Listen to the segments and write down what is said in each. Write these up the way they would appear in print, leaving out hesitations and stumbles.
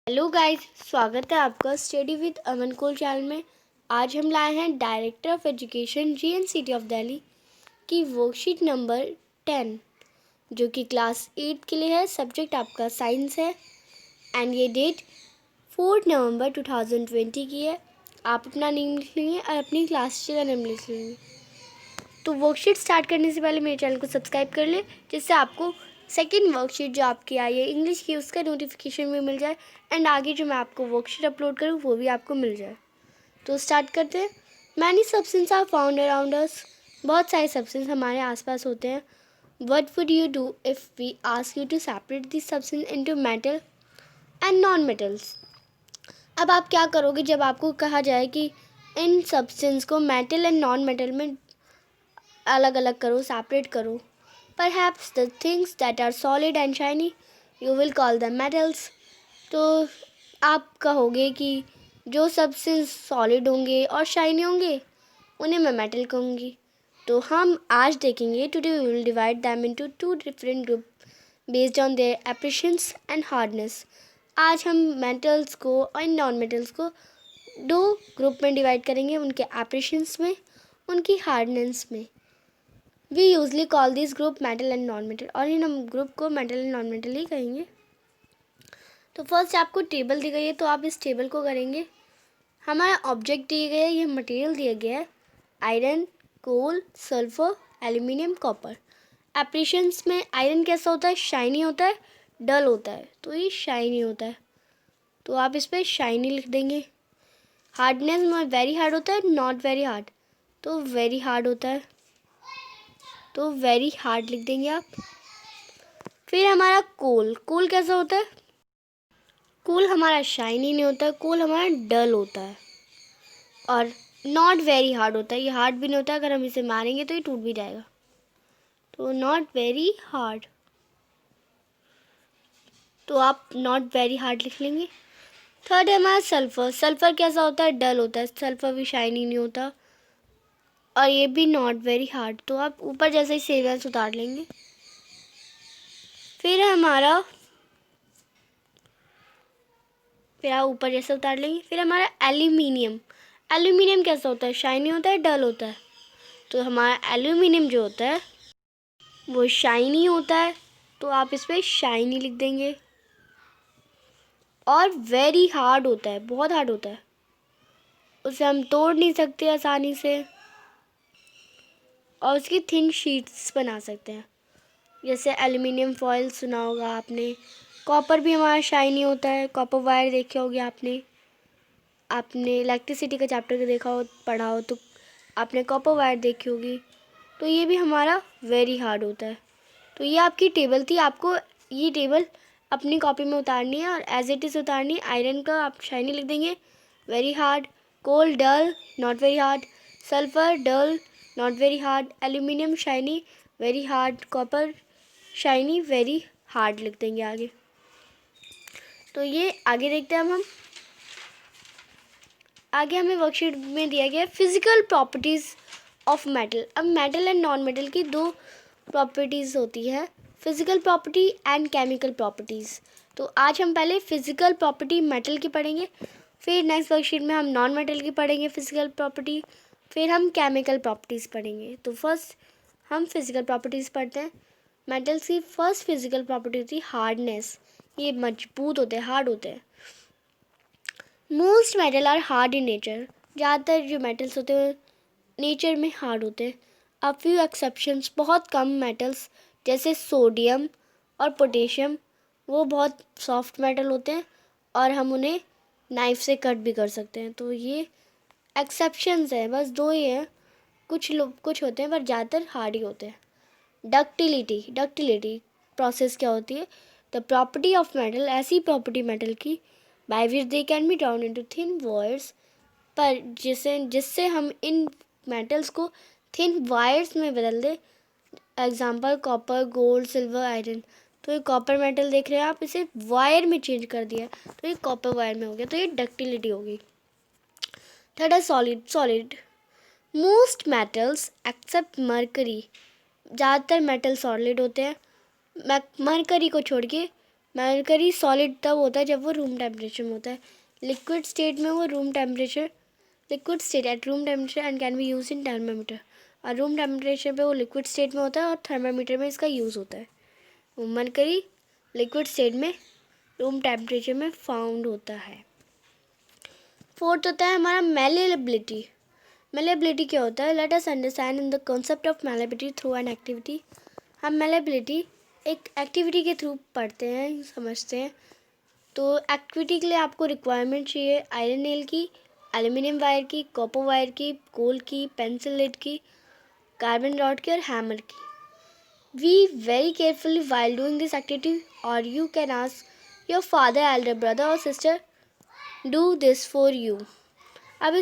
Hello guys, स्वागत है आपका study with Aman Kol channel में। आज हम लाए हैं director of education GNCT of Delhi की वर्कशीट नंबर 10 जो कि क्लास 8 के लिए है। सब्जेक्ट आपका साइंस है एंड ये डेट 4 नवंबर 2020 की है। आप अपना नेम लिख लेंगे और अपनी क्लास का नेम लिख लेंगे। तो वर्कशीट स्टार्ट करने से पहले मेरे चैनल को सब्सक्राइब कर ले, जिससे आपको सेकंड वर्कशीट जो आपकी आई है इंग्लिश की उसका नोटिफिकेशन भी मिल जाए एंड आगे जो मैं आपको वर्कशीट अपलोड करूँ वो भी आपको मिल जाए। तो स्टार्ट करते हैं। Many substance are found around us. बहुत सारे सब्सटेंस हमारे आसपास होते हैं। What would you do if we ask you to separate this substance into metal and non metals. अब आप क्या करोगे जब आपको कहा जाए कि इन सब्सटेंस को मेटल एंड नॉन मेटल में अलग अलग करो, सेपरेट करो। Perhaps the things that are solid and shiny, you will call them metals. तो आप कहोगे कि जो सबसे सॉलिड होंगे और शाइनी होंगे उन्हें मैं मेटल कहूँगी। तो हम आज देखेंगे today we will divide them into 2 different group based on their appearances and hardness. आज हम मेटल्स को और नॉन मेटल्स को 2 ग्रुप में डिवाइड करेंगे, उनके एप्रेशंस में, उनकी हार्डनेस में। We usually call this group metal and non metal, और इन हम ग्रुप को मेटल एंड नॉन मेटल ही कहेंगे। तो फर्स्ट आपको टेबल दी गई है, तो आप इस टेबल को करेंगे। हमारा ऑब्जेक्ट दिए गए, ये मटेरियल दिया गया है, आयरन, कोल, सल्फर, एल्यूमिनियम, कॉपर। एप्रेशंस में आयरन कैसा होता है? शाइनी होता है, डल होता है, तो ये शाइनी होता है, तो आप इस पर शाइनी लिख देंगे। हार्डनेस में वेरी हार्ड होता है, नॉट वेरी हार्ड, तो वेरी हार्ड होता है, तो वेरी हार्ड लिख देंगे आप। फिर हमारा कोल, कोल कैसा होता है? कोल हमारा शाइनी नहीं होता है, कोल हमारा डल होता है और नॉट वेरी हार्ड होता है। ये हार्ड भी नहीं होता है, अगर हम इसे मारेंगे तो ये टूट भी जाएगा, तो नॉट वेरी हार्ड, तो आप नॉट वेरी हार्ड लिख लेंगे। थर्ड है हमारा सल्फर। सल्फर कैसा होता है? डल होता है, सल्फर भी शाइनी नहीं होता और ये भी नॉट वेरी हार्ड, तो आप ऊपर जैसे ही सेवेंस उतार लेंगे। फिर हमारा ऊपर जैसे उतार लेंगे। फिर हमारा एल्यूमिनियम। एल्यूमिनियम कैसा होता है? शाइनी होता है, डल होता है, तो हमारा एल्यूमिनियम जो होता है वो शाइनी होता है, तो आप इस पर शाइनी लिख देंगे। और वेरी हार्ड होता है, बहुत हार्ड होता है, उसे हम तोड़ नहीं सकते आसानी से और उसकी थिन शीट्स बना सकते हैं, जैसे एल्यूमिनियम फॉयल सुना होगा आपने। कॉपर भी हमारा शाइनी होता है, कॉपर वायर देखे होगे आपने इलेक्ट्रिसिटी का चैप्टर देखा हो, पढ़ा हो तो आपने कॉपर वायर देखी होगी, तो ये भी हमारा वेरी हार्ड होता है। तो ये आपकी टेबल थी, आपको ये टेबल अपनी कॉपी में उतारनी है और एज इट इज़ उतारनी है। आयरन का आप शाइनी लिख देंगे, very hard, coal dull, not very hard, sulphur dull, not very hard, aluminium shiny, very hard, copper shiny, very hard लिख देंगे आगे। तो ये आगे देखते हैं अब हम। आगे हमें वर्कशीट में दिया गया है फिजिकल प्रॉपर्टीज़ ऑफ मेटल। अब मेटल एंड नॉन मेटल की 2 प्रॉपर्टीज़ होती है, physical property and chemical properties. तो आज हम पहले फिजिकल प्रॉपर्टी मेटल की पढ़ेंगे, फिर नेक्स्ट वर्कशीट में हम नॉन मेटल की पढ़ेंगे फिजिकल प्रॉपर्टी, फिर हम केमिकल प्रॉपर्टीज़ पढ़ेंगे। तो फर्स्ट हम फिजिकल प्रॉपर्टीज़ पढ़ते हैं। मेटल्स की फर्स्ट फिजिकल प्रॉपर्टी होती है हार्डनेस। ये मजबूत होते हैं, हार्ड होते हैं। Most metal are hard in nature. ज़्यादातर जो मेटल्स होते हैं नेचर में हार्ड होते हैं। अ फ्यू एक्सेप्शंस, बहुत कम मेटल्स जैसे सोडियम और पोटेशियम, वो बहुत सॉफ्ट मेटल होते हैं और हम उन्हें नाइफ से कट भी कर सकते हैं। तो ये एक्सेप्शंस हैं, बस 2 ही हैं, कुछ होते हैं पर ज़्यादातर हार्ड ही होते हैं। डक्टिलिटी प्रोसेस क्या होती है? द प्रॉपर्टी ऑफ मेटल, ऐसी प्रॉपर्टी मेटल की by which they can be down into thin wires, पर जिससे हम इन मेटल्स को थिन वायर्स में बदल दें। Example copper, gold, silver, iron. तो ये कॉपर मेटल देख रहे हैं आप, इसे वायर में चेंज कर दिया तो ये कॉपर वायर में हो गया, तो ये डक्टिलिटी होगी। थर्ड है solid. Most metals accept mercury, ज़्यादातर मेटल सॉलिड होते हैं, मरकरी को छोड़ के मरकरी सॉलिड तब होता है जब वो रूम टेम्परेचर में होता है। लिक्विड स्टेट में वो room temperature, liquid state at room temperature and can be use in thermometer. और रूम टेम्परेचर पे वो लिक्विड स्टेट में होता है और थर्मामीटर में इसका यूज़ होता है। वो मरकरी लिक्विड स्टेट में रूम टेम्परेचर में फाउंड होता है। फोर्थ होता है हमारा मैलेबिलिटी। मैलेबिलिटी क्या होता है? Let us understand in the concept of malleability through an activity. हम मैलेबिलिटी एक एक्टिविटी के थ्रू पढ़ते हैं, समझते हैं। तो एक्टिविटी के लिए आपको रिक्वायरमेंट चाहिए आयरन नेल की, एल्यूमिनियम वायर की, कॉपर वायर की, कोल की, पेंसिल लेड की, कार्बन रॉड की और हैमर की। We very carefully while doing this activity, or you can ask your father, elder brother or sister do this for you. अब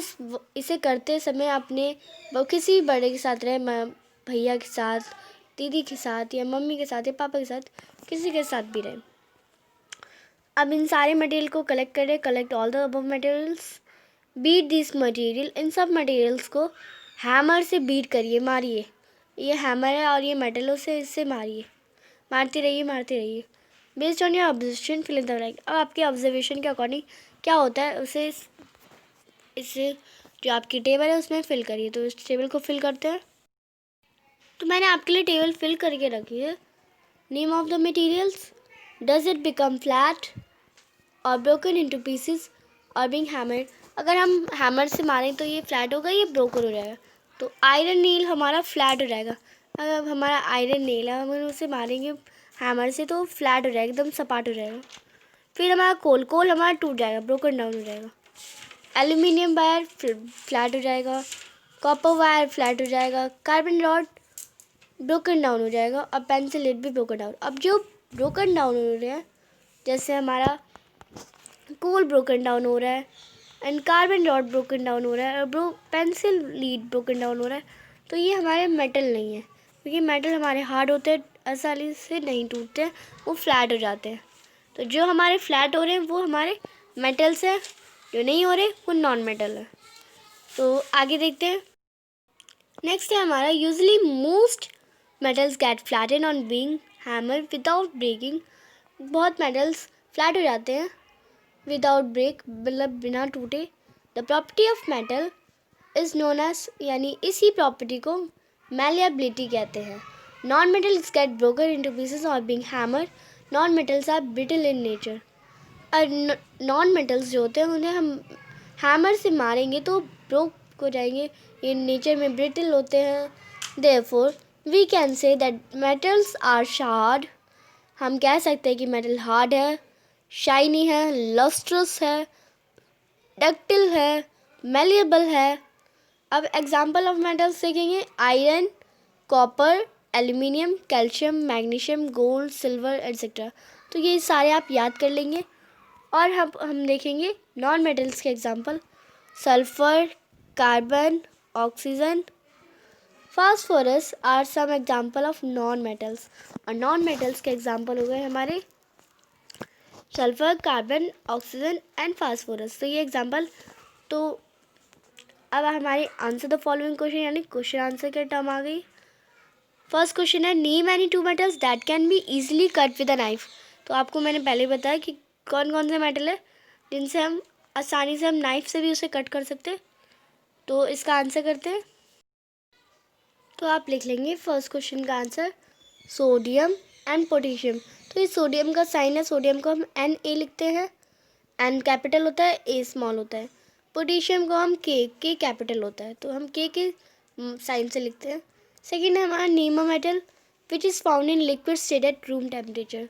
इसे करते समय अपने किसी बड़े के साथ रहे, भैया के साथ, दीदी के साथ या मम्मी के साथ या पापा के साथ, किसी के साथ भी रहे। अब इन सारे मटेरियल को कलेक्ट करें। Collect all the above materials, beat this material. इन सब मटेरियल्स को हैमर से बीट करिए, मारिए। ये हैमर है और ये मेटलों से इससे मारिए, मारते रहिए, मारते रहिए। Based on your observation fill in the blank. अब आपके ऑब्जर्वेशन के अकॉर्डिंग क्या होता है उसे इससे जो आपकी टेबल है उसमें फिल करिए। तो इस टेबल को फिल करते हैं। तो मैंने आपके लिए टेबल फिल करके रखी है। Name of the materials, does it become flat और ब्रोकन इनटू पीसेस और बीइंग हैमर्ड। अगर हम हैमर से मारें तो ये फ्लैट होगा, ये ब्रोकन हो जाएगा। तो आयरन नेल हमारा फ्लैट हो जाएगा। अगर हमारा आयरन नेल है, हम उसे मारेंगे हैमर से तो फ्लैट हो जाएगा, एकदम सपाट हो जाएगा। फिर हमारा कोल हमारा टूट जाएगा, ब्रोकन डाउन हो जाएगा। एल्यूमिनियम वायर फ्लैट हो जाएगा, कॉपर वायर फ्लैट हो जाएगा, कार्बन रॉड ब्रोकन डाउन हो जाएगा और पेंसिल लेड भी ब्रोकन डाउन। अब जो ब्रोकन डाउन हो रहे हैं, जैसे हमारा कोल ब्रोकन डाउन हो रहा है and carbon rod broken down हो रहा है और पेंसिल लीड ब्रोकन डाउन हो रहा है, तो ये हमारे मेटल नहीं है, क्योंकि मेटल हमारे हार्ड होते हैं, आसानी से नहीं टूटते हैं, वो फ्लैट हो जाते हैं। तो जो हमारे फ्लैट हो रहे हैं वो हमारे मेटल्स हैं, जो नहीं हो रहे वो नॉन मेटल है। तो आगे देखते हैं। नेक्स्ट है हमारा usually most metals get flatten on being hammer without breaking. बहुत मेटल्स फ्लैट हो जाते हैं विदाउट ब्रेक, मतलब बिना टूटे। The property of metal is known as, यानी इसी प्रॉपर्टी को मैलिएबिलिटी कहते हैं। Non metals get broken into pieces और being hammer. Non metals are brittle in nature. और नॉन मेटल्स जो होते हैं उन्हें हम हैमर से मारेंगे तो ब्रोक हो जाएंगे, ये नेचर में ब्रिटल होते हैं। Therefore we can say that metals are hard. हम कह सकते हैं कि मेटल हार्ड है, शाइनी है, लस्ट्रस है, डक्टिल है, मेलिएबल है। अब एग्जाम्पल ऑफ मेटल्स देखेंगे, iron, copper, aluminium, calcium, magnesium, gold, silver etcetera. तो ये सारे आप याद कर लेंगे। और हम देखेंगे नॉन मेटल्स के example, sulphur, carbon, oxygen, phosphorus are some example of non metals. और नॉन मेटल्स के एग्जाम्पल हो गए हमारे sulphur, carbon, oxygen and phosphorus. तो ये एग्जाम्पल। तो अब हमारे आंसर द फॉलोइंग क्वेश्चन, यानी क्वेश्चन आंसर के टर्म आ गई। फर्स्ट क्वेश्चन है, name any two metals that can be easily cut with a knife. तो आपको मैंने पहले बताया कि कौन कौन से मेटल है जिनसे हम आसानी से हम नाइफ से भी उसे कट कर सकते हैं। तो इसका आंसर करते हैं। तो आप लिख लेंगे फर्स्ट क्वेश्चन का आंसर, सोडियम एंड पोटेशियम। तो इस सोडियम का साइन है, सोडियम को हम Na लिखते हैं, N कैपिटल होता है, A स्मॉल होता है। पोटेशियम को हम K कैपिटल होता है, तो हम K के साइन से लिखते हैं। सेकेंड है हमारा nemo metal which is found in liquid state at room temperature.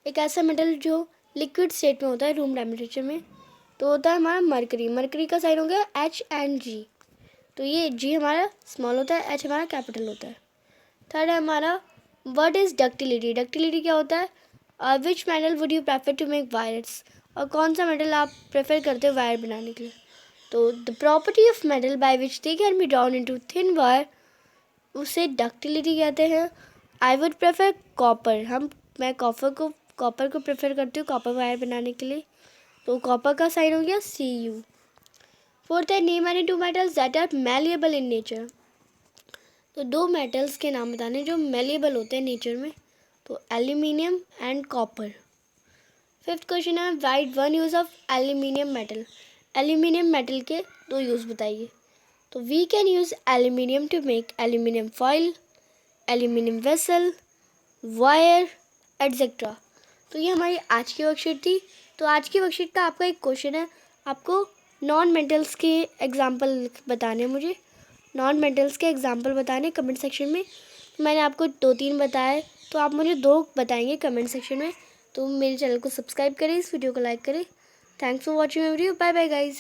एक ऐसा मेटल जो लिक्विड स्टेट में होता है रूम टेम्परेचर में, तो होता है हमारा मरकरी। मरकरी का साइन हो गया H एंड G। तो ये G हमारा स्मॉल होता है, H हमारा कैपिटल होता है। थर्ड है हमारा व्हाट इज़ डक्टिलिटी। डक्टिलिटी क्या होता है? Which metal would you prefer to make wires. और कौन सा मेटल आप प्रेफर करते हो वायर बनाने के लिए। तो the property of metal by which they can be drown into thin wire, उसे डक्टिलिटी कहते हैं। I would prefer copper. मैं कॉपर को प्रेफर करती हूँ कॉपर वायर बनाने के लिए। तो कॉपर का साइन हो गया Cu। फोर्थ है name any two metals that are malleable in nature. तो दो मेटल्स के नाम बताने जो मैलिएबल होते हैं नेचर में। तो aluminium and copper. Fifth question है write one use of aluminium metal. Aluminium metal के दो यूज़ बताइए। तो we can use aluminium to make aluminium foil, aluminium vessel, wire etcetera. तो ये हमारी आज की वर्कशीट थी। तो आज की वर्कशीट का आपका एक क्वेश्चन है, आपको नॉन मेटल्स के एग्जाम्पल बताने हैं। मुझे नॉन मेटल्स के एग्जाम्पल बताने कमेंट सेक्शन में। मैंने आपको 2-3 बताए, तो आप मुझे 2 बताएंगे कमेंट सेक्शन में। तो मेरे चैनल को सब्सक्राइब करें, इस वीडियो को लाइक करें। Thanks for watching my video. Bye bye guys.